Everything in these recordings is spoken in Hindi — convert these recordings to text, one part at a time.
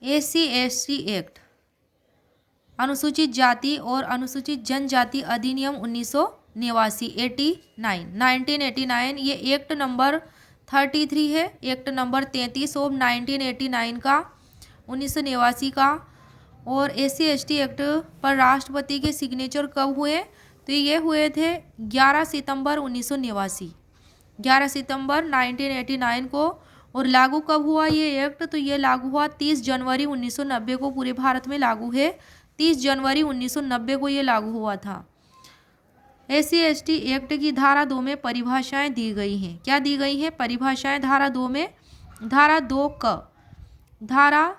SC/ST एक्ट, अनुसूचित जाति और अनुसूचित जनजाति अधिनियम 1989 1989 ये एक्ट नंबर 33 है, एक्ट नंबर 33 ऑफ 1989 का 1989 का। और SC/ST एक्ट पर राष्ट्रपति के सिग्नेचर कब हुए? तो ये हुए थे 11 सितंबर 1989, 11 सितंबर 1989 को। और लागू कब हुआ ये एक्ट? तो ये लागू हुआ 30 जनवरी 1990 को, पूरे भारत में लागू है 30 जनवरी 1990 को ये लागू हुआ था। SC/ST एक्ट की धारा 2 में परिभाषाएं दी गई हैं। क्या दी गई हैं परिभाषाएं धारा 2 में? धारा 2 क धारा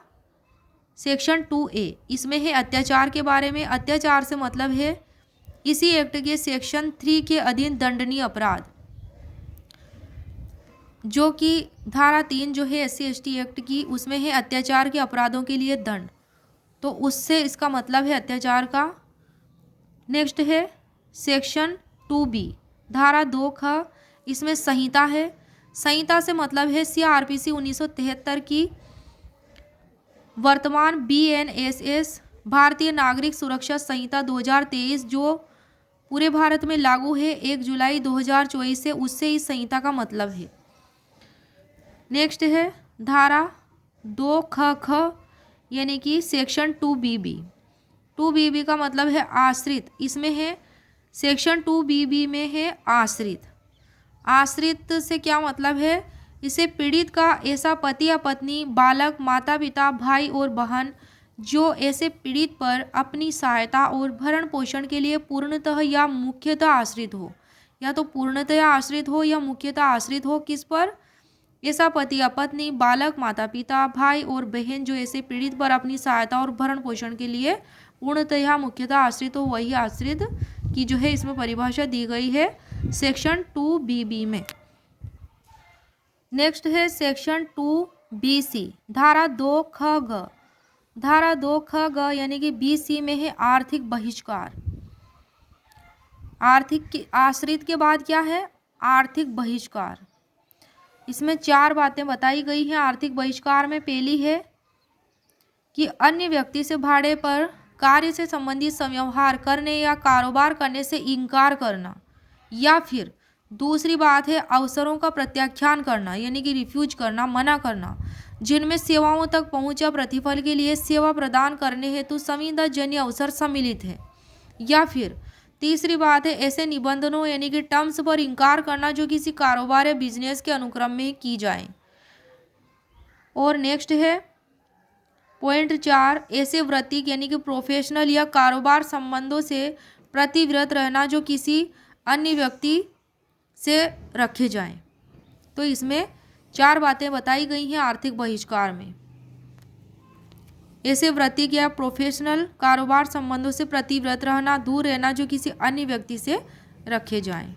सेक्शन 2A, इसमें है अत्याचार के बारे में। अत्याचार से मतलब है इसी एक्ट के सेक्शन 3 के अधीन दंडनीय अपराध, जो कि धारा 3 जो है SC/ST एक्ट की, उसमें है अत्याचार के अपराधों के लिए दंड, तो उससे इसका मतलब है अत्याचार का। नेक्स्ट है सेक्शन 2B धारा 2 ख, इसमें संहिता है। संहिता से मतलब है CRPC 1973 की वर्तमान BNSS भारतीय नागरिक सुरक्षा संहिता 2023 जो पूरे भारत में लागू है 1 जुलाई 2024 से, उससे इस संहिता का मतलब है। नेक्स्ट है धारा 2 ख यानी कि सेक्शन 2BB। 2BB का मतलब है आश्रित, इसमें है सेक्शन 2BB में है आश्रित। आश्रित से क्या मतलब है? इसे पीड़ित का ऐसा पति या पत्नी, बालक, माता पिता, भाई और बहन जो ऐसे पीड़ित पर अपनी सहायता और भरण पोषण के लिए पूर्णतः या मुख्यतः आश्रित हो, या तो पूर्णतः आश्रित हो या मुख्यतः आश्रित हो। किस पर? ऐसा पति या पत्नी, बालक, माता पिता, भाई और बहन जो ऐसे पीड़ित पर अपनी सहायता और भरण पोषण के लिए पूर्णतः या मुख्यतः आश्रित हो, वही आश्रित की जो है इसमें परिभाषा दी गई है सेक्शन 2BB में। नेक्स्ट है सेक्शन 2BC धारा 2 ख ग। धारा 2 ख ग यानी कि BC में है आर्थिक बहिष्कार। आर्थिक आश्रित के बाद क्या है? आर्थिक बहिष्कार। इसमें 4 बातें बताई गई हैं आर्थिक बहिष्कार में। पहली है कि अन्य व्यक्ति से भाड़े पर कार्य से संबंधित व्यवहार करने या कारोबार करने से इनकार करना, या फिर दूसरी बात है अवसरों का प्रत्याख्यान करना यानी कि रिफ्यूज करना, मना करना, जिनमें सेवाओं तक पहुंच या प्रतिफल के लिए सेवा प्रदान करने हेतु संविदाजन्य अवसर सम्मिलित है। या फिर तीसरी बात है ऐसे निबंधनों यानी कि टर्म्स पर इनकार करना जो किसी कारोबार या बिजनेस के अनुक्रम में की जाए। और नेक्स्ट है पॉइंट 4 ऐसे वृत्तिक यानी कि प्रोफेशनल या कारोबार संबंधों से प्रतिव्रत रहना जो किसी अन्य व्यक्ति से रखे जाएं। तो इसमें 4 बातें बताई गई हैं आर्थिक बहिष्कार में। ऐसे वृत्तिक या प्रोफेशनल कारोबार संबंधों से प्रतिव्रत रहना, दूर रहना जो किसी अन्य व्यक्ति से रखे जाएं।